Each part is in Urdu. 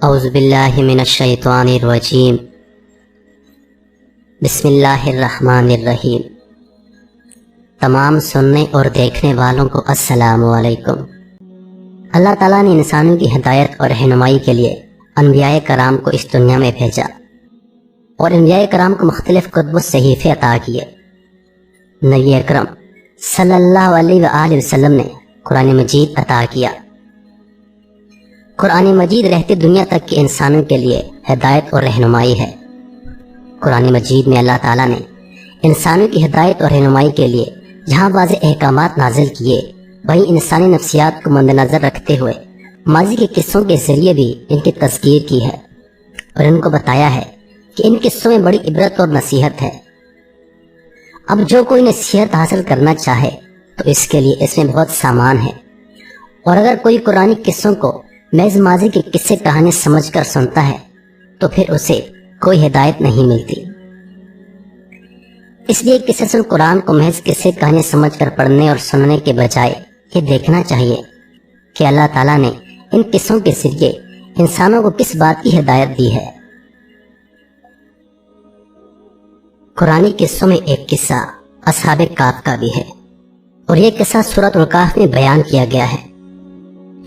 اعوذ باللہ من الشیطان الرجیم بسم اللہ الرحمن الرحیم۔ تمام سننے اور دیکھنے والوں کو السلام علیکم۔ اللہ تعالیٰ نے انسانوں کی ہدایت اور رہنمائی کے لیے انبیاء کرام کو اس دنیا میں بھیجا اور انبیاء کرام کو مختلف کتب و صحیفے عطا کیے۔ نبی اکرم صلی اللہ علیہ وآلہ وسلم نے قرآن مجید عطا کیا۔ قرآن مجید رہتی دنیا تک کے انسانوں کے لیے ہدایت اور رہنمائی ہے۔ قرآن مجید میں اللہ تعالیٰ نے انسانوں کی ہدایت اور رہنمائی کے لیے جہاں واضح احکامات نازل کیے، وہیں انسانی نفسیات کو مد نظر رکھتے ہوئے ماضی کے قصوں کے ذریعے بھی ان کی تذکیر کی ہے اور ان کو بتایا ہے کہ ان قصوں میں بڑی عبرت اور نصیحت ہے۔ اب جو کوئی نصیحت حاصل کرنا چاہے تو اس کے لیے اس میں بہت سامان ہے، اور اگر کوئی قرآن قصوں کو محض ماضی کے قصے کہانی سمجھ کر سنتا ہے تو پھر اسے کوئی ہدایت نہیں ملتی۔ اس لیے قصص القرآن کو محض قصے کہانی سمجھ کر پڑھنے اور سننے کے بجائے یہ دیکھنا چاہیے کہ اللہ تعالیٰ نے ان قصوں کے ذریعے انسانوں کو کس بات کی ہدایت دی ہے۔ قرآنی قصوں میں ایک قصہ اصحاب کہف کا بھی ہے، اور یہ قصہ سورۃ الکہف میں بیان کیا گیا ہے۔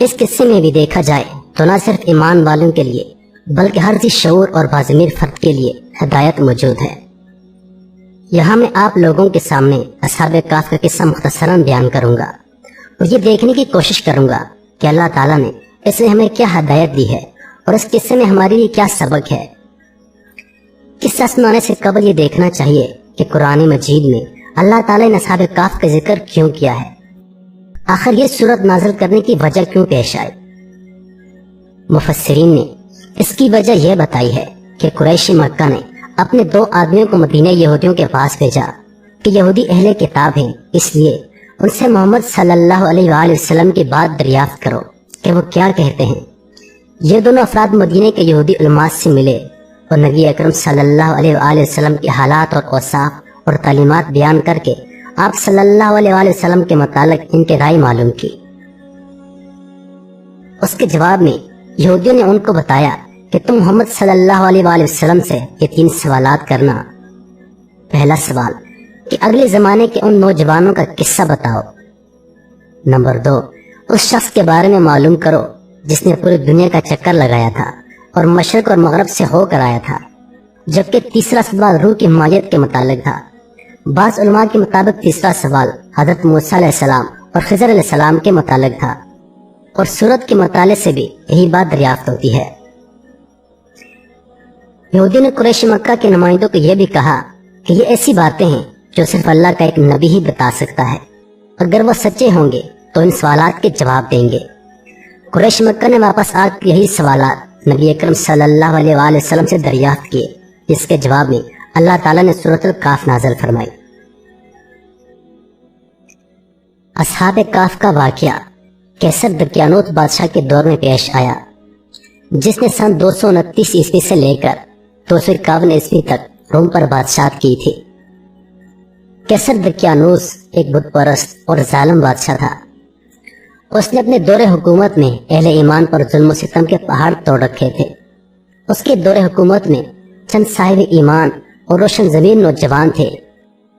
اس قصے میں بھی دیکھا جائے تو نہ صرف ایمان والوں کے لیے بلکہ ہر ذی شعور اور باضمیر فرد کے لیے ہدایت موجود ہے۔ یہاں میں آپ لوگوں کے سامنے اصحاب کہف کا قصہ مختصراً بیان کروں گا اور یہ دیکھنے کی کوشش کروں گا کہ اللہ تعالیٰ نے اس میں ہمیں کیا ہدایت دی ہے اور اس قصے میں ہمارے لیے کیا سبق ہے۔ قصہ سنانے سے قبل یہ دیکھنا چاہیے کہ قرآن مجید میں اللہ تعالیٰ نے اصحاب کہف کا ذکر کیوں کیا ہے، آخر یہ صورت نازل کرنے کی وجہ کیوں پیش آئی۔ مفسرین نے اس کی وجہ یہ بتائی ہے کہ قریش مکہ نے اپنے 2 آدمیوں کو مدینہ یہودیوں کے پاس بھیجا کہ یہودی اہل کتاب ہیں، اس لیے ان سے محمد صلی اللہ علیہ وآلہ وسلم کی بات دریافت کرو کہ وہ کیا کہتے ہیں۔ یہ دونوں افراد مدینہ کے یہودی علماء سے ملے اور نبی اکرم صلی اللہ علیہ وآلہ وسلم کے حالات اور اوصاف اور تعلیمات بیان کر کے آپ صلی اللہ علیہ وآلہ وسلم کے متعلق ان کے رائے معلوم کی۔ اس کے جواب میں یہودیوں نے ان کو بتایا کہ تم محمد صلی اللہ علیہ وآلہ وسلم سے یہ 3 سوالات کرنا۔ پہلا سوال کہ اگلے زمانے کے ان نوجوانوں کا قصہ بتاؤ۔ نمبر 2 اس شخص کے بارے میں معلوم کرو جس نے پوری دنیا کا چکر لگایا تھا اور مشرق اور مغرب سے ہو کر آیا تھا۔ جبکہ تیسرا سوال روح کی حمایت کے متعلق تھا۔ بعض علماء کے مطابق تیسرا سوال حضرت موسیٰ علیہ السلام اور خضر علیہ السلام کے متعلق تھا، اور سورت کے مطالعے سے بھی یہی بات دریافت ہوتی ہے۔ یہودی نے قریش مکہ کے نمائندوں کو یہ بھی کہا کہ یہ ایسی باتیں ہیں جو صرف اللہ کا ایک نبی ہی بتا سکتا ہے، اگر وہ سچے ہوں گے تو ان سوالات کے جواب دیں گے۔ قریش مکہ نے واپس آ کر یہی سوالات نبی اکرم صلی اللہ علیہ وآلہ وسلم سے دریافت کیے، جس کے جواب میں اللہ تعالیٰ نے سورۃ الکہف نازل فرمائی۔ اصحاب کہف کا واقعہ کیسر دقیانوت بادشاہ کے دور میں پیش آیا، جس نے سن 229 عیسوی سے لے کر 251 عیسوی تک روم پر بادشاہت کی تھی۔ کیسر دقیانوس ایک بت پرست اور ظالم بادشاہ تھا۔ اس نے اپنے دور حکومت میں اہل ایمان پر ظلم و ستم کے پہاڑ توڑ رکھے تھے۔ اس کے دور حکومت میں چند صاحب ایمان اور روشن ضمیر نوجوان تھے،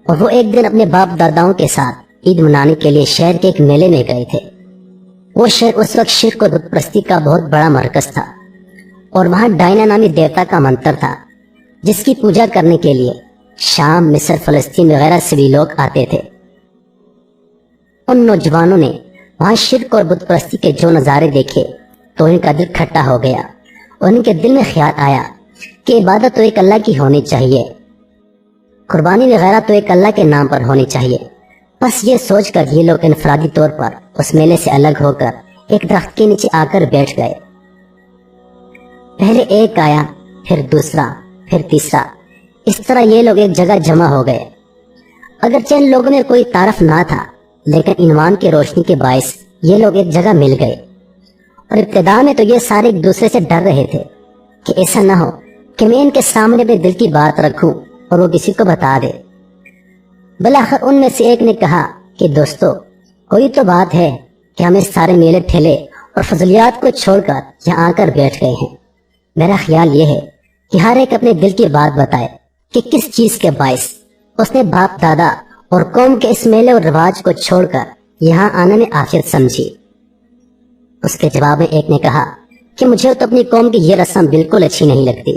اور وہ ایک دن اپنے باپ داداؤں کے ساتھ عید منانے کے لیے شہر کے ایک میلے میں گئے تھے۔ وہ شہر اس وقت شرک و بت پرستی کا بہت بڑا مرکز تھا، اور وہاں ڈائنا نامی دیوتا کا منتر تھا جس کی پوجا کرنے کے لیے شام، مصر، فلسطین وغیرہ سے بھی لوگ آتے تھے۔ ان نوجوانوں نے وہاں شرک اور بت پرستی کے جو نظارے دیکھے تو ان کا دل کھٹا ہو گیا، اور ان کے دل میں خیال آیا کہ عبادت تو ایک اللہ کی ہونی چاہیے، قربانی وغیرہ تو ایک اللہ کے نام پر ہونی چاہیے۔ بس یہ سوچ کر یہ لوگ انفرادی طور پر اس میلے سے الگ ہو کر ایک درخت کے نیچے آ کر بیٹھ گئے۔ پہلے ایک آیا، پھر دوسرا، پھر تیسرا، اس طرح یہ لوگ ایک جگہ جمع ہو گئے۔ اگرچہ ان لوگوں میں کوئی تعارف نہ تھا، لیکن ایمان کی روشنی کے باعث یہ لوگ ایک جگہ مل گئے، اور ابتدا میں تو یہ سارے ایک دوسرے سے ڈر رہے تھے کہ ایسا نہ ہو کہ میں ان کے سامنے اپنے دل کی بات رکھوں اور وہ کسی کو بتا دے۔ بلاخر ان میں سے ایک نے کہا کہ دوستو، کوئی تو بات ہے کہ ہم اس سارے میلے ٹھیلے اور فضلیات کو چھوڑ کر یہاں آ کر بیٹھ گئے ہیں، میرا خیال یہ ہے کہ ہر ایک اپنے دل کی بات بتائے کہ کس چیز کے باعث اس نے باپ دادا اور قوم کے اس میلے اور رواج کو چھوڑ کر یہاں آنے میں عافیت سمجھی۔ اس کے جواب میں ایک نے کہا کہ مجھے تو اپنی قوم کی یہ رسم بالکل اچھی نہیں لگتی۔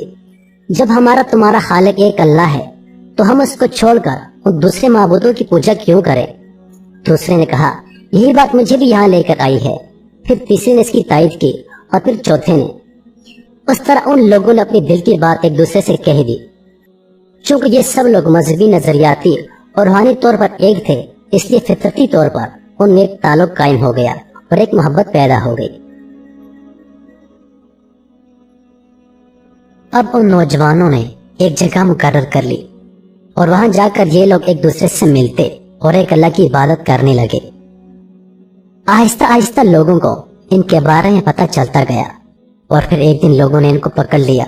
جب ہمارا تمہارا خالق ایک اللہ ہے تو ہم اس کو چھوڑ کر ان دوسرے معبودوں کی پوجا کیوں کریں؟ دوسرے نے کہا یہی بات مجھے بھی یہاں لے کر آئی ہے۔ پھر تیسرے نے اس کی تائید کی اور پھر چوتھے نے۔ اس طرح ان لوگوں نے اپنی دل کی بات ایک دوسرے سے کہہ دی۔ چونکہ یہ سب لوگ مذہبی، نظریاتی اور روحانی طور پر ایک تھے، اس لیے فطرتی طور پر ان میں ایک تعلق قائم ہو گیا اور ایک محبت پیدا ہو گئی۔ اب ان نوجوانوں نے ایک جگہ مقرر کر لی اور وہاں جا کر یہ لوگ ایک دوسرے سے ملتے اور ایک اللہ کی عبادت کرنے لگے۔ آہستہ آہستہ لوگوں کو ان کے بارے میں پتہ چلتا گیا اور پھر ایک دن لوگوں نے ان کو پکڑ لیا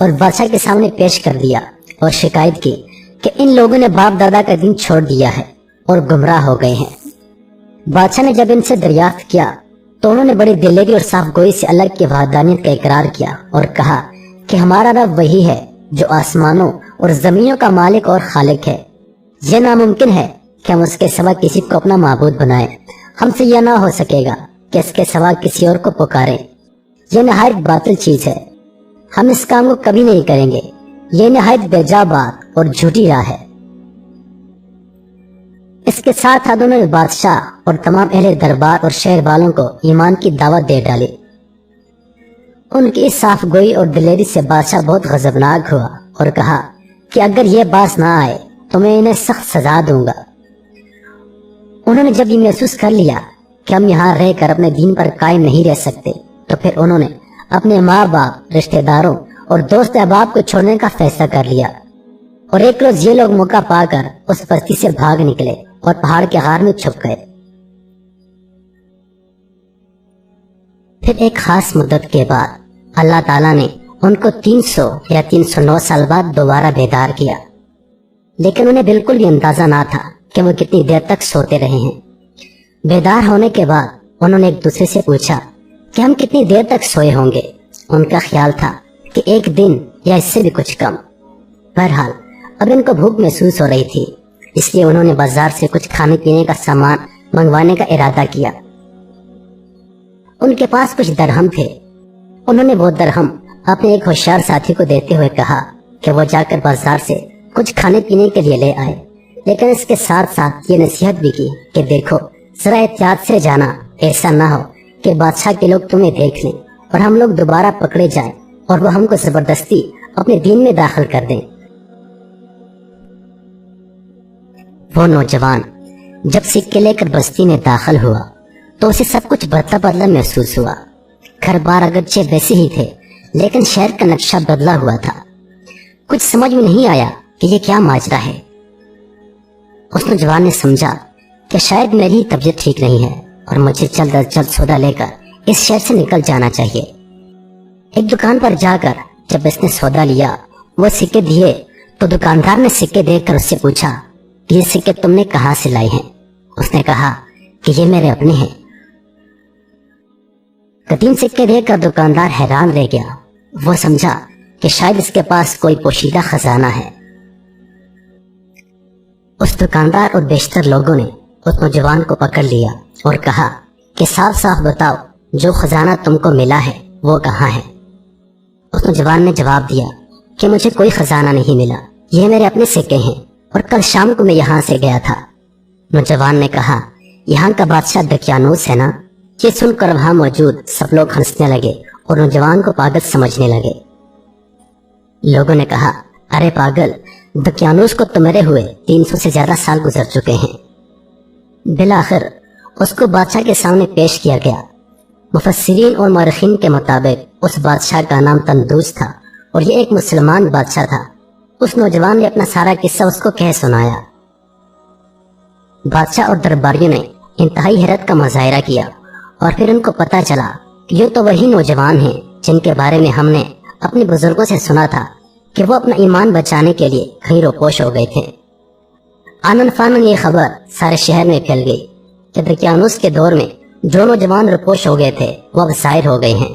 اور بادشاہ کے سامنے پیش کر دیا اور شکایت کی کہ ان لوگوں نے باپ دادا کا دین چھوڑ دیا ہے اور گمراہ ہو گئے ہیں۔ بادشاہ نے جب ان سے دریافت کیا تو انہوں نے بڑی دلیری اور صاف گوئی سے اللہ کی وحدانیت کا اقرار کیا اور کہا کہ ہمارا رب وہی ہے جو آسمانوں اور زمینوں کا مالک اور خالق ہے۔ یہ ناممکن ہے کہ ہم اس کے سوا کسی کو اپنا معبود بنائیں۔ ہم سے یہ نہ ہو سکے گا کہ اس کے سوا کسی اور کو پکاریں۔ یہ نہایت باطل چیز ہے، ہم اس کام کو کبھی نہیں کریں گے۔ یہ نہایت بیجا بات اور جھوٹی راہ ہے۔ اس کے ساتھ انہوں نے بادشاہ اور تمام اہل دربار اور شہر والوں کو ایمان کی دعوت دے ڈالی۔ ان کی اس صاف گوئی اور دلیری سے بادشاہ بہت غضبناک ہوا اور کہا کہ اگر یہ باز نہ آئے تو میں انہیں سخت سزا دوں گا۔ انہوں نے جب یہ محسوس کر لیا کہ ہم یہاں رہ کر اپنے دین پر قائم نہیں رہ سکتے تو پھر انہوں نے اپنے ماں باپ، رشتہ داروں اور دوست احباب کو چھوڑنے کا فیصلہ کر لیا۔ اور ایک روز یہ لوگ موقع پا کر اس بستی سے بھاگ نکلے اور پہاڑ کے غار میں چھپ گئے۔ پھر ایک خاص مدت کے بعد اللہ تعالیٰ نے ان کو 300 یا 309 سال بعد دوبارہ بیدار کیا، لیکن انہیں بالکل بھی اندازہ نہ تھا کہ وہ کتنی دیر تک سوتے رہے ہیں۔ بیدار ہونے کے بعد انہوں نے ایک دوسرے سے پوچھا کہ ہم کتنی دیر تک سوئے ہوں گے۔ ان کا خیال تھا کہ ایک دن یا اس سے بھی کچھ کم۔ بہرحال اب ان کو بھوک محسوس ہو رہی تھی، اس لیے انہوں نے بازار سے کچھ کھانے پینے کا سامان منگوانے کا ارادہ کیا۔ ان کے پاس کچھ درہم تھے۔ انہوں نے وہ درہم اپنے ایک ہوشیار ساتھی کو دیتے ہوئے کہا کہ وہ جا کر بازار سے کچھ کھانے پینے کے لیے لے آئے، لیکن اس کے ساتھ ساتھ یہ نصیحت بھی کی کہ دیکھو ذرا احتیاط سے جانا، ایسا نہ ہو کہ بادشاہ کے لوگ تمہیں دیکھ لیں اور ہم لوگ دوبارہ پکڑے جائیں اور وہ ہم کو زبردستی اپنے دین میں داخل کر دیں۔ وہ نوجوان جب سکے لے کر بستی میں داخل ہوا تو اسے سب کچھ بدلا بدلا محسوس ہوا۔ گھر بار اگرچہ ویسے ہی تھے لیکن شہر کا نقشہ بدلا ہوا تھا۔ کچھ سمجھ میں نہیں آیا کہ یہ کیا ماجرا ہے۔ اس نوجوان نے سمجھا کہ شاید میری طبیعت ٹھیک نہیں ہے اور مجھے جلد از جلد سودا لے کر اس شہر سے نکل جانا چاہیے۔ ایک دکان پر جا کر جب اس نے سودا لیا، وہ سکے دیے تو دکاندار نے سکے دیکھ کر اس سے پوچھا کہ یہ سکے تم نے کہاں سے لائے ہیں؟ اس نے کہا کہ یہ میرے اپنے ہیں۔ قدیم سکے دیکھ کر دکاندار حیران رہ گیا۔ وہ سمجھا کہ شاید اس کے پاس کوئی پوشیدہ خزانہ ہے۔ اس دکاندار اور بیشتر لوگوں نے اس نوجوان کو پکڑ لیا اور کہا کہ صاف صاف بتاؤ جو خزانہ تم کو ملا ہے وہ کہاں ہے؟ اس نوجوان نے جواب دیا کہ مجھے کوئی خزانہ نہیں ملا، یہ میرے اپنے سکے ہیں اور کل شام کو میں یہاں سے گیا تھا۔ نوجوان نے کہا یہاں کا بادشاہ دقیانوس ہے نا؟ یہ سن کر وہاں موجود سب لوگ ہنسنے لگے اور نوجوان کو پاگل سمجھنے لگے۔ لوگوں نے کہا ارے پاگل، دقیانوس کو تو مرے ہوئے 300 سے زیادہ سال گزر چکے ہیں۔ بالآخر اس کو بادشاہ کے سامنے پیش کیا گیا۔ مفسرین اور مورخین کے مطابق اس بادشاہ کا نام تندوس تھا اور یہ ایک مسلمان بادشاہ تھا۔ اس نوجوان نے اپنا سارا قصہ اس کو کہہ سنایا۔ بادشاہ اور درباریوں نے انتہائی حیرت کا مظاہرہ کیا اور پھر ان کو پتہ چلا کہ یہ تو وہی نوجوان ہیں جن کے بارے میں ہم نے اپنے بزرگوں سے سنا تھا کہ وہ اپنا ایمان بچانے کے لیے کہیں روپوش ہو گئے تھے۔ آنن فانن یہ خبر سارے شہر میں پھیل گئی کہ دقیانوس کے دور میں جو نوجوان روپوش ہو گئے تھے وہ اب ظاہر ہو گئے ہیں۔